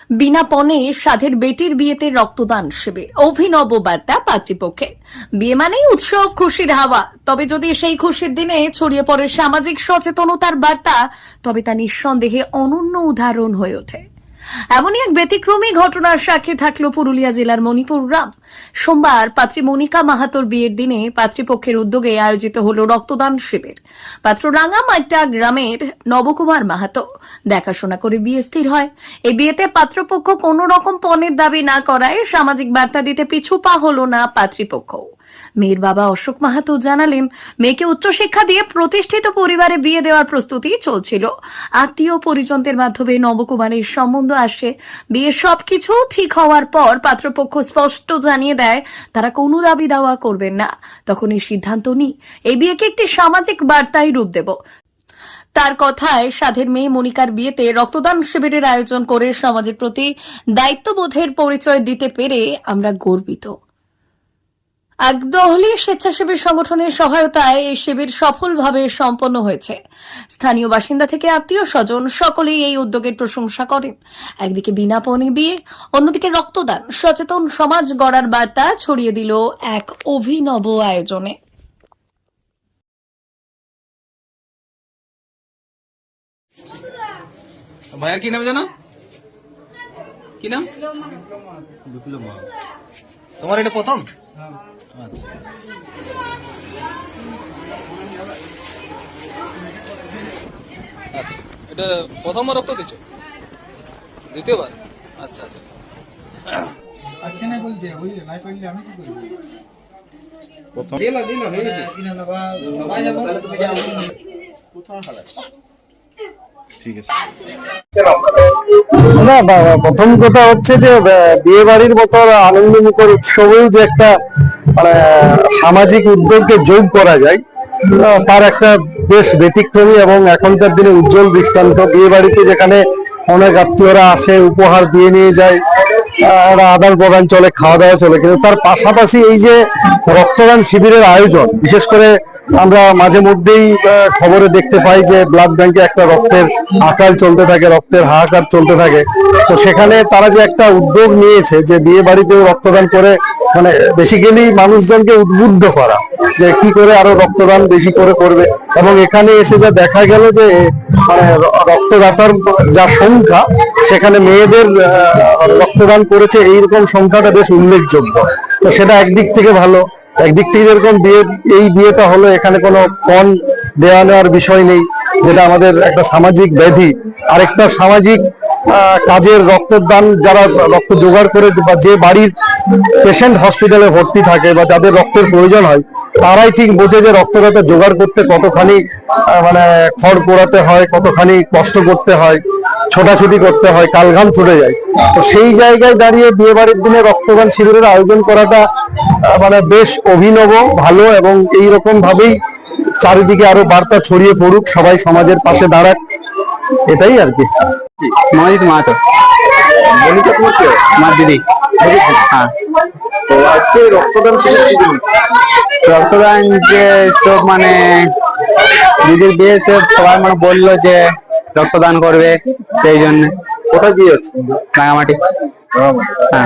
বিনা পণে সাধের বেটির বিয়েতে রক্তদান শিবির, অভিনব বার্তা পাত্রীপক্ষে। বিয়ে মানেই উৎসব, খুশির হাওয়া। তবে যদি সেই খুশির দিনে ছড়িয়ে পড়ে সামাজিক সচেতনতার বার্তা, তবে তা নিঃসন্দেহে অনন্য উদাহরণ হয়ে ওঠে। এমনই এক ব্যতিক্রমী ঘটনার সাক্ষী থাকলো পুরুলিয়া জেলার মণিপুর গ্রাম। সোমবার পাত্রী মনিকা মাহাতোর বিয়ের দিনে পাত্রীপক্ষের উদ্যোগে আয়োজিত হলো রক্তদান শিবির। পাত্র রাঙ্গামাইটা গ্রামের নবকুমার মাহাতো দেখাশোনা করে বিয়ে স্থির হয়। এই বিয়েতে পাত্রপক্ষ কোনো রকম পণের দাবি না করায় সামাজিক বার্তা দিতে পিছু পা হলো না পাত্রীপক্ষ। মেয়ের বাবা অশোক মাহাতো জানালেন, মেয়েকে উচ্চশিক্ষা দিয়ে প্রতিষ্ঠিত পরিবারে বিয়ে দেওয়ার প্রস্তুতি চলছিল। আত্মীয় পরিজনদের মাধ্যমে নবকুমারের সম্বন্ধ আসে। বিয়ের সবকিছু ঠিক হওয়ার পর পাত্রপক্ষ স্পষ্ট জানিয়ে দেয় তারা কোনো দাবি দাওয়া করবেন না। তখন এই সিদ্ধান্ত নিই, এই বিয়েকে একটি সামাজিক বার্তায় রূপ দেব। তার কথায় সাধের মেয়ে মনিকার বিয়েতে রক্তদান শিবিরের আয়োজন করে সমাজের প্রতি দায়িত্ববোধের পরিচয় দিতে পেরে আমরা গর্বিত। একদলীয় স্বেচ্ছাসেবী সংগঠনের সহায়তায় এই শিবির সফলভাবে সম্পন্ন হয়েছে। স্থানীয় বাসিন্দা থেকে আত্মীয় স্বজন সকলেই এই উদ্যোগের প্রশংসা করেন। একদিকে বিনা পণে বিয়ে, অন্যদিকে রক্তদান, সচেতন সমাজ গড়ার বার্তা ছড়িয়ে দিল এক অভিনব আয়োজনে। ভাইয়ার কি নাম জানো? কি নাম? বিপ্লব। তোমার এটা প্রথম? আচ্ছা, এটা প্রথমবার রক্ত দিচ্ছ? দ্বিতীয়বার? আচ্ছা আচ্ছা। প্রথম কথা হচ্ছে যে বিয়ে বাড়ির মতো আনন্দমুখর উৎসবেও যে একটা সামাজিক উদ্যোগকে যোগ করা যায়, তার একটা বেশ ব্যতিক্রমী এবং এখনকার দিনে উজ্জ্বল দৃষ্টান্ত। বিয়ে বাড়িতে যেখানে অনেক আত্মীয়রা আসে, উপহার দিয়ে নিয়ে যায়, আদান প্রদান চলে, খাওয়া দাওয়া চলে, কিন্তু তার পাশাপাশি এই যে রক্তদান শিবিরের আয়োজন, বিশেষ করে আমরা মাঝে মধ্যেই খবরে দেখতে পাই যে ব্লাড ব্যাংকে একটা রক্তের আকাল চলতে থাকে, রক্তের হাহাকার চলতে থাকে। তো সেখানে তারা যে একটা উদ্যোগ নিয়েছে যে বিয়ে বাড়িতেও রক্তদান করে, বেসিক্যালি মানুষজনকে উদ্বুদ্ধ করা যে কি করে আরো রক্তদান বেশি করে করবে। এবং এখানে এসে যা দেখা গেল যে রক্তদাতার যা সংখ্যা, সেখানে মেয়েদের রক্তদান করেছে এইরকম সংখ্যাটা বেশ উল্লেখযোগ্য। তো সেটা একদিক থেকে ভালো। একদিক থেকে যেরকম এই বিয়েটা হলো, এখানে কোনো পণ দেওয়া নেওয়ার বিষয় নেই, যেটা আমাদের একটা সামাজিক ব্যাধি। আরেকটা সামাজিক কাজের রক্তদান, যারা রক্ত জোগাড় করে বা যে বাড়ির পেশেন্ট হসপিটালে ভর্তি থাকে বা যাদের রক্তের প্রয়োজন হয়, তারাই ঠিক বোঝে যে রক্তদাতা জোগাড় করতে কতখানি খড় পোড়াতে হয়, কতখানি কষ্ট করতে হয়, ছোটাছুটি করতে হয়, কালঘাম ছুটে যায়। তো সেই জায়গায় দাঁড়িয়ে বিয়ে বাড়ির দিনে রক্তদান শিবিরের আয়োজন করাটা বেশ অভিনব, ভালো, এবং এইরকম ভাবেই চারিদিকে আরো বার্তা ছড়িয়ে পড়ুক, সবাই সমাজের পাশে দাঁড়াক, এটাই আর কি। মনোজিৎ মাহাতো। মনিকা তোমার কে? আমার দিদি। হ্যাঁ। তো আজকে রক্তদান শিবির, রক্তদান যে সব দিদির বিয়েতে সবাই বললো যে রক্তদান করবে, সেই জন্য। কোথায় বিয়ে হচ্ছে? রাঙামাটি। হ্যাঁ।